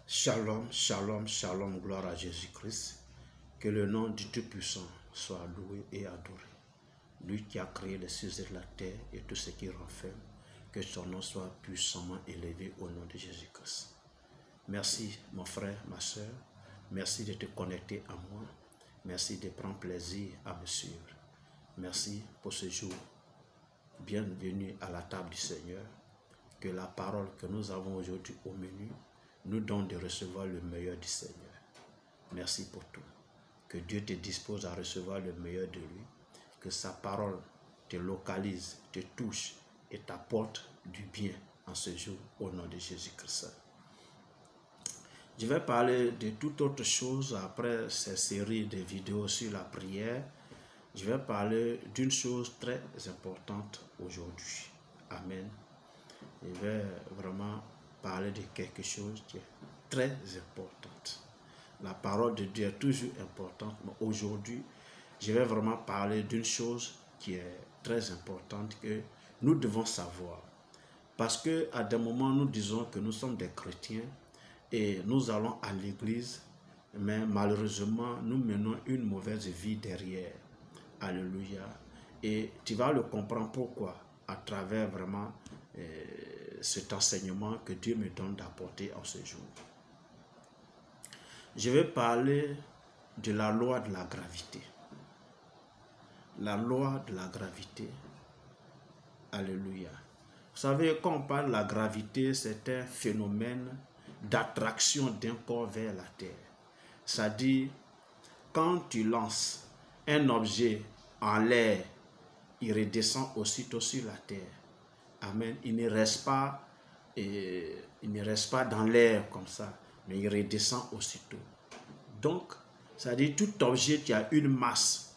Shalom, shalom, shalom, gloire à Jésus-Christ. Que le nom du Tout-Puissant soit loué et adoré. Lui qui a créé les cieux et la terre et tout ce qui renferme, que son nom soit puissamment élevé au nom de Jésus-Christ. Merci mon frère, ma soeur. Merci de te connecter à moi. Merci de prendre plaisir à me suivre. Merci pour ce jour. Bienvenue à la table du Seigneur. Que la parole que nous avons aujourd'hui au menu nous donne de recevoir le meilleur du Seigneur. Merci pour tout. Que Dieu te dispose à recevoir le meilleur de lui. Que sa parole te localise, te touche et t'apporte du bien en ce jour au nom de Jésus-Christ. Je vais parler de toute autre chose après cette série de vidéos sur la prière. Je vais parler d'une chose très importante aujourd'hui. Amen. Je vais vraiment parler de quelque chose qui est très importante. La parole de Dieu est toujours importante, mais aujourd'hui, je vais vraiment parler d'une chose qui est très importante que nous devons savoir. Parce que à des moments, nous disons que nous sommes des chrétiens et nous allons à l'église, mais malheureusement, nous menons une mauvaise vie derrière. Alléluia. Et tu vas le comprendre pourquoi à travers vraiment cet enseignement que Dieu me donne d'apporter en ce jour. Je vais parler de la loi de la gravité. La loi de la gravité. Alléluia. Vous savez, quand on parle de la gravité, c'est un phénomène d'attraction d'un corps vers la terre. C'est-à-dire, quand tu lances un objet en l'air, il redescend aussitôt sur la terre. Amen. Il ne reste pas dans l'air comme ça, mais il redescend aussitôt. Donc, ça dit tout objet qui a une masse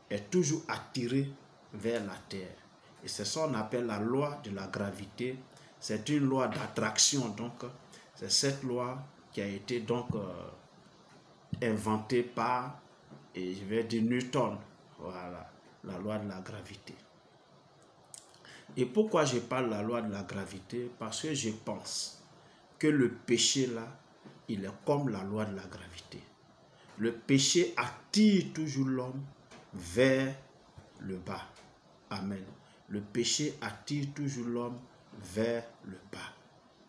est toujours attiré vers la terre. Et c'est ça qu'on appelle la loi de la gravité. C'est une loi d'attraction. Donc, c'est cette loi qui a été donc inventée par, et je vais dire Newton. Voilà, la loi de la gravité. Et pourquoi je parle de la loi de la gravité? Parce que je pense que le péché là, il est comme la loi de la gravité. Le péché attire toujours l'homme vers le bas. Amen. Le péché attire toujours l'homme vers le bas.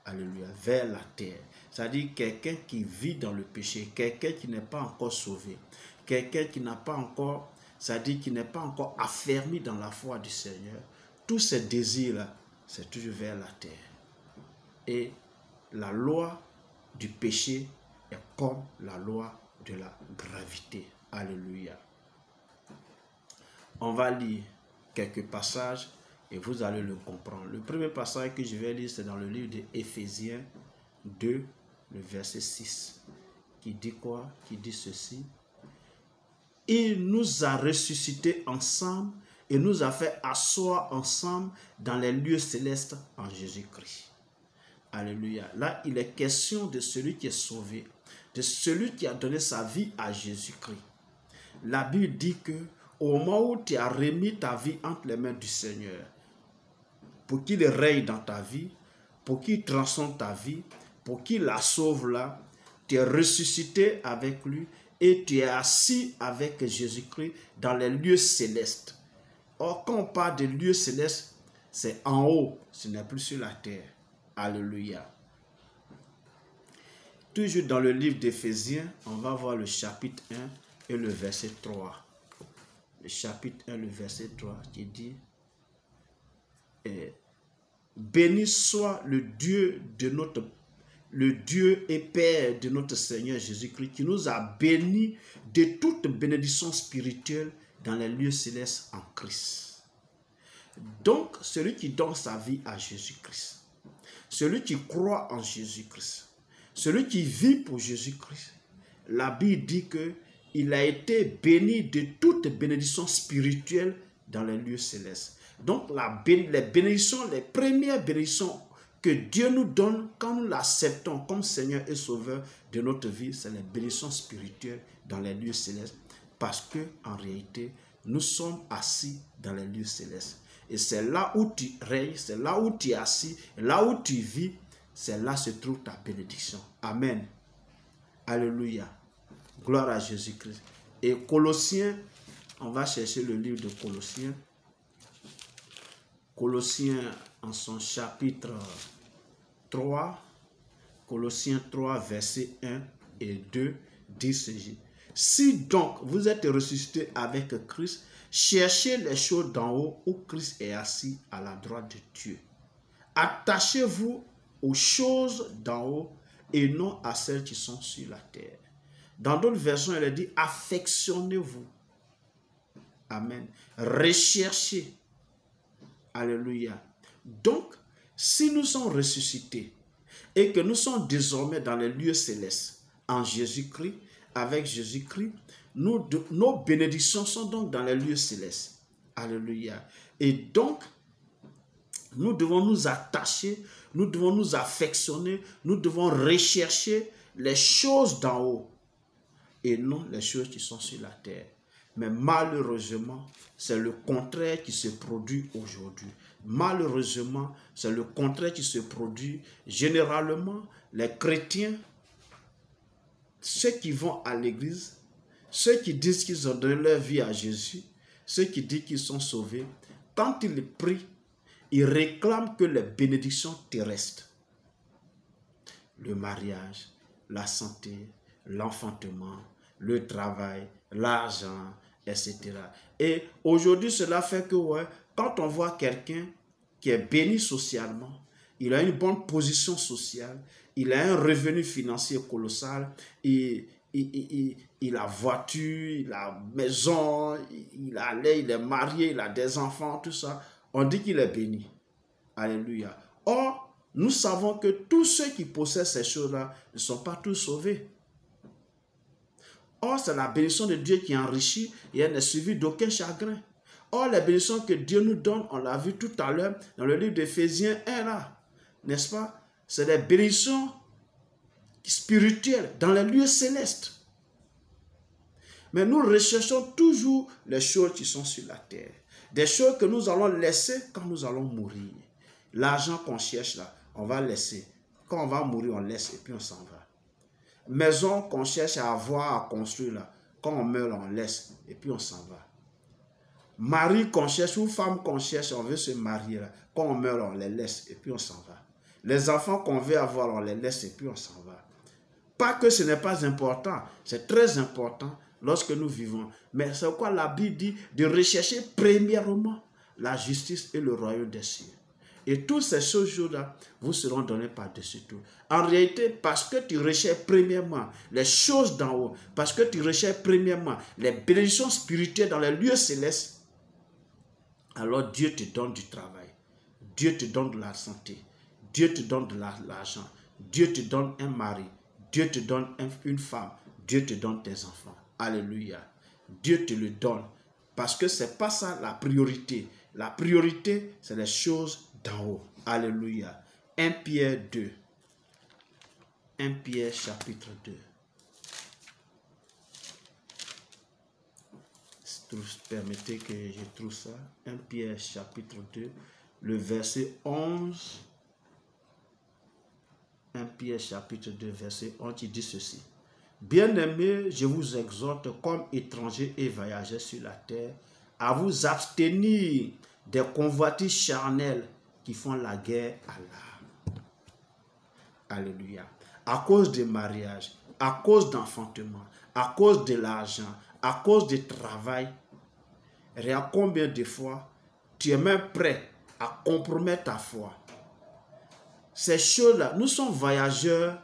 Alléluia. Vers la terre. C'est-à-dire quelqu'un qui vit dans le péché, quelqu'un qui n'est pas encore sauvé, quelqu'un qui n'a pas encore, c'est-à-dire qui n'est pas encore affermi dans la foi du Seigneur. Tous ces désirs-là, c'est toujours vers la terre. Et la loi du péché est comme la loi de la gravité. Alléluia. On va lire quelques passages et vous allez le comprendre. Le premier passage que je vais lire, c'est dans le livre d'Éphésiens 2, le verset 6. Qui dit quoi? Qui dit ceci. Il nous a ressuscités ensemble et nous a fait asseoir ensemble dans les lieux célestes en Jésus-Christ. Alléluia. Là, il est question de celui qui est sauvé, de celui qui a donné sa vie à Jésus-Christ. La Bible dit que au moment où tu as remis ta vie entre les mains du Seigneur, pour qu'il règne dans ta vie, pour qu'il transforme ta vie, pour qu'il la sauve là, tu es ressuscité avec lui et tu es assis avec Jésus-Christ dans les lieux célestes. Or, quand on parle de lieux célestes, c'est en haut, ce n'est plus sur la terre. Alléluia. Toujours dans le livre d'Éphésiens, on va voir le chapitre 1 et le verset 3. Le chapitre 1, le verset 3 qui dit béni soit le Dieu et Père de notre Seigneur Jésus-Christ qui nous a bénis de toute bénédiction spirituelle dans les lieux célestes en Christ. Donc, celui qui donne sa vie à Jésus-Christ, celui qui croit en Jésus-Christ, celui qui vit pour Jésus-Christ, la Bible dit qu'il a été béni de toute bénédiction spirituelle dans les lieux célestes. Donc, les bénédictions, les premières bénédictions que Dieu nous donne quand nous l'acceptons comme Seigneur et Sauveur de notre vie, c'est les bénédictions spirituelles dans les lieux célestes. Parce que en réalité, nous sommes assis dans les lieux célestes. Et c'est là où tu règnes, c'est là où tu es assis, là où tu vis, c'est là se trouve ta bénédiction. Amen. Alléluia. Gloire à Jésus-Christ. Et Colossiens, on va chercher le livre de Colossiens. Colossiens en son chapitre 3. Colossiens 3, versets 1 et 2 dit ceci. Si donc vous êtes ressuscité avec Christ, cherchez les choses d'en haut où Christ est assis à la droite de Dieu. Attachez-vous aux choses d'en haut et non à celles qui sont sur la terre. Dans d'autres versions, il est dit affectionnez-vous. Amen. Recherchez. Alléluia. Donc, si nous sommes ressuscités et que nous sommes désormais dans les lieux célestes en Jésus-Christ, avec Jésus-Christ, nos bénédictions sont donc dans les lieux célestes. Alléluia. Et donc, nous devons nous attacher, nous devons nous affectionner, nous devons rechercher les choses d'en haut et non les choses qui sont sur la terre. Mais malheureusement, c'est le contraire qui se produit aujourd'hui. Malheureusement, c'est le contraire qui se produit. Généralement, les chrétiens, ceux qui vont à l'église, ceux qui disent qu'ils ont donné leur vie à Jésus, ceux qui disent qu'ils sont sauvés, quand ils prient, ils réclament que les bénédictions terrestres, le mariage, la santé, l'enfantement, le travail, l'argent, etc. Et aujourd'hui, cela fait que quand on voit quelqu'un qui est béni socialement, il a une bonne position sociale, il a un revenu financier colossal, il a voiture, il a maison, il est marié, il a des enfants, tout ça. On dit qu'il est béni. Alléluia. Or, nous savons que tous ceux qui possèdent ces choses-là ne sont pas tous sauvés. Or, c'est la bénédiction de Dieu qui enrichit et elle n'est suivie d'aucun chagrin. Or, les bénédictions que Dieu nous donne, on l'a vu tout à l'heure dans le livre d'Éphésiens 1 là, n'est-ce pas? C'est des bénédictions spirituelles dans les lieux célestes. Mais nous recherchons toujours les choses qui sont sur la terre. Des choses que nous allons laisser quand nous allons mourir. L'argent qu'on cherche là, on va laisser. Quand on va mourir, on laisse et puis on s'en va. Maison qu'on cherche à avoir, à construire là, quand on meurt, on laisse et puis on s'en va. Mari qu'on cherche ou femme qu'on cherche, on veut se marier là, quand on meurt, on les laisse et puis on s'en va. Les enfants qu'on veut avoir, on les laisse et puis on s'en va. Pas que ce n'est pas important, c'est très important lorsque nous vivons. Mais c'est quoi la Bible dit? De rechercher premièrement la justice et le royaume des cieux. Et toutes ces choses-là vous seront données par-dessus tout. En réalité, parce que tu recherches premièrement les choses d'en haut, parce que tu recherches premièrement les bénédictions spirituelles dans les lieux célestes, alors Dieu te donne du travail. Dieu te donne de la santé. Dieu te donne de l'argent. Dieu te donne un mari. Dieu te donne une femme. Dieu te donne tes enfants. Alléluia. Dieu te le donne. Parce que ce n'est pas ça la priorité. La priorité, c'est les choses d'en haut. Alléluia. 1 Pierre 2. 1 Pierre chapitre 2. Permettez que je trouve ça. 1 Pierre chapitre 2. Le verset 11. 1 Pierre chapitre 2, verset 11, qui dit ceci. Bien-aimés, je vous exhorte comme étrangers et voyageurs sur la terre à vous abstenir des convoitises charnelles qui font la guerre à l'âme. Alléluia. À cause du mariage, à cause d'enfantement, à cause de l'argent, à cause du travail, regarde combien de fois tu es même prêt à compromettre ta foi. Ces choses-là, nous sommes voyageurs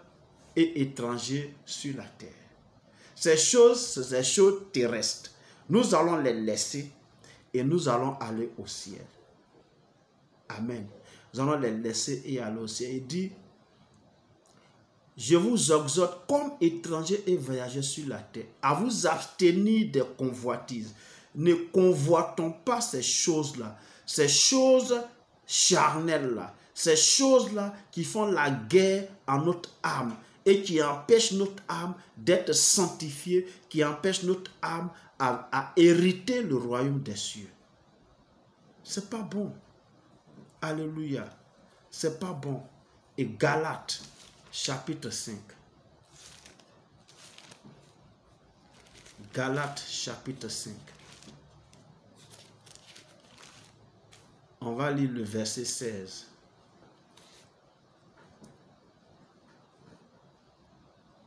et étrangers sur la terre. Ces choses, c'est des choses terrestres. Nous allons les laisser et nous allons aller au ciel. Amen. Nous allons les laisser et aller au ciel. Il dit, je vous exhorte comme étrangers et voyageurs sur la terre à vous abstenir des convoitises. Ne convoitons pas ces choses-là, ces choses charnelles-là, ces choses-là qui font la guerre à notre âme et qui empêchent notre âme d'être sanctifiée, qui empêchent notre âme à hériter le royaume des cieux. C'est pas bon. Alléluia. C'est pas bon. Et Galates, chapitre 5. Galates chapitre 5. On va lire le verset 16.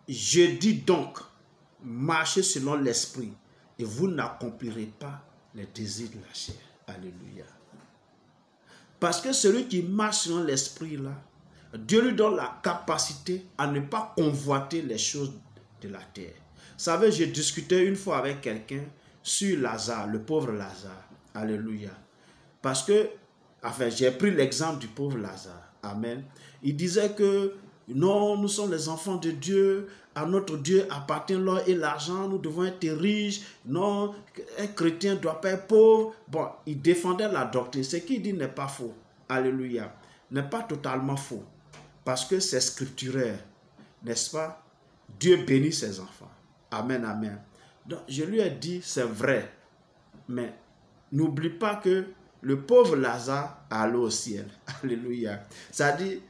Je dis donc, marchez selon l'esprit et vous n'accomplirez pas les désirs de la chair. Alléluia. Parce que celui qui marche selon l'esprit là, Dieu lui donne la capacité à ne pas convoiter les choses de la terre. Vous savez, j'ai discuté une fois avec quelqu'un sur Lazare, le pauvre Lazare. Alléluia. Parce que, enfin, j'ai pris l'exemple du pauvre Lazare. Amen. Il disait que non, nous sommes les enfants de Dieu. À notre Dieu appartient l'or et l'argent. Nous devons être riches. Non, un chrétien ne doit pas être pauvre. Bon, il défendait la doctrine. Ce qu'il dit n'est pas faux. Alléluia. N'est pas totalement faux. Parce que c'est scripturaire. N'est-ce pas? Dieu bénit ses enfants. Amen, amen. Donc, je lui ai dit, c'est vrai. Mais n'oublie pas que le pauvre Lazare a allé au ciel. Alléluia. Ça dit,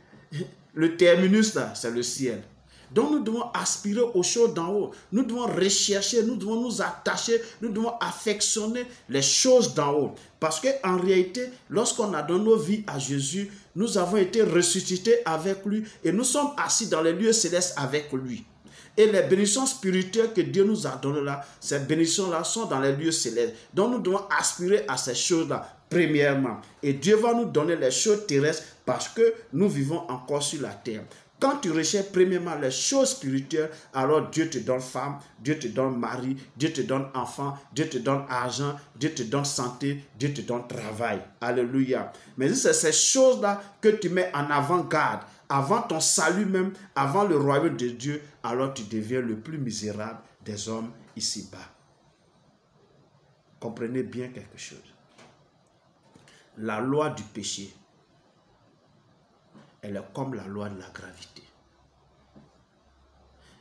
le terminus là, c'est le ciel. Donc nous devons aspirer aux choses d'en haut. Nous devons rechercher, nous devons nous attacher, nous devons affectionner les choses d'en haut. Parce qu'en réalité, lorsqu'on a donné nos vies à Jésus, nous avons été ressuscités avec lui et nous sommes assis dans les lieux célestes avec lui. Et les bénédictions spirituelles que Dieu nous a données là, ces bénédictions-là sont dans les lieux célestes. Donc nous devons aspirer à ces choses-là, premièrement. Et Dieu va nous donner les choses terrestres parce que nous vivons encore sur la terre. Quand tu recherches premièrement les choses spirituelles, alors Dieu te donne femme, Dieu te donne mari, Dieu te donne enfant, Dieu te donne argent, Dieu te donne santé, Dieu te donne travail. Alléluia. Mais c'est ces choses-là que tu mets en avant-garde, avant ton salut même, avant le royaume de Dieu, alors tu deviens le plus misérable des hommes ici-bas. Comprenez bien quelque chose. La loi du péché, elle est comme la loi de la gravité.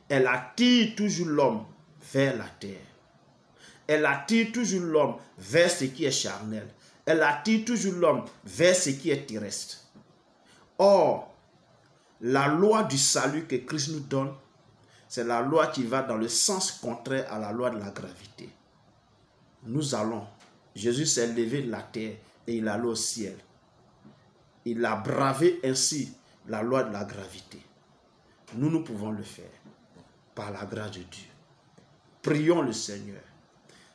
Elle attire toujours l'homme vers la terre. Elle attire toujours l'homme vers ce qui est charnel. Elle attire toujours l'homme vers ce qui est terrestre. Or, la loi du salut que Christ nous donne, c'est la loi qui va dans le sens contraire à la loi de la gravité. Nous allons. Jésus s'est levé de la terre et il allait au ciel. Il a bravé ainsi la loi de la gravité. Nous pouvons le faire par la grâce de Dieu. Prions le Seigneur.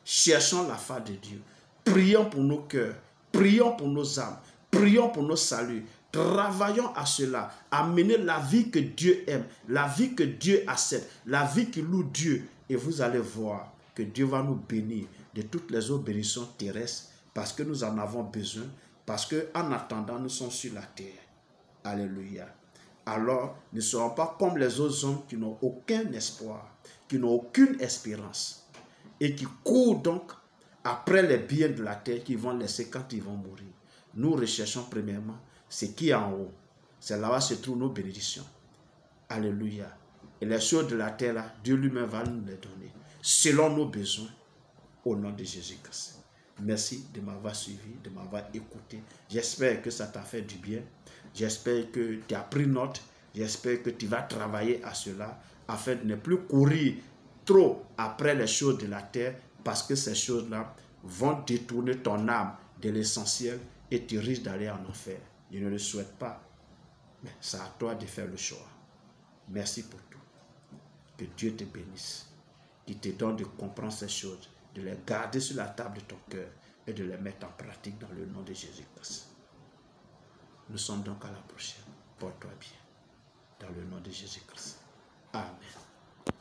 Cherchons la face de Dieu. Prions pour nos cœurs. Prions pour nos âmes. Prions pour nos saluts. Travaillons à cela. À mener la vie que Dieu aime. La vie que Dieu accepte. La vie qui loue Dieu. Et vous allez voir que Dieu va nous bénir de toutes les autres bénédictions terrestres parce que nous en avons besoin. Parce qu'en attendant, nous sommes sur la terre. Alléluia. Alors, ne serons pas comme les autres hommes qui n'ont aucun espoir, qui n'ont aucune espérance et qui courent donc après les biens de la terre qu'ils vont laisser quand ils vont mourir. Nous recherchons premièrement ce qui est en haut. C'est là-bas que se trouvent nos bénédictions. Alléluia. Et les choses de la terre, là, Dieu lui-même va nous les donner selon nos besoins au nom de Jésus-Christ. Merci de m'avoir suivi, de m'avoir écouté. J'espère que ça t'a fait du bien. J'espère que tu as pris note. J'espère que tu vas travailler à cela afin de ne plus courir trop après les choses de la terre parce que ces choses-là vont détourner ton âme de l'essentiel et tu risques d'aller en enfer. Je ne le souhaite pas, mais c'est à toi de faire le choix. Merci pour tout. Que Dieu te bénisse. Qu'il te donne de comprendre ces choses, de les garder sur la table de ton cœur et de les mettre en pratique dans le nom de Jésus-Christ. Nous sommes donc à la prochaine. Porte-toi bien. Dans le nom de Jésus-Christ. Amen.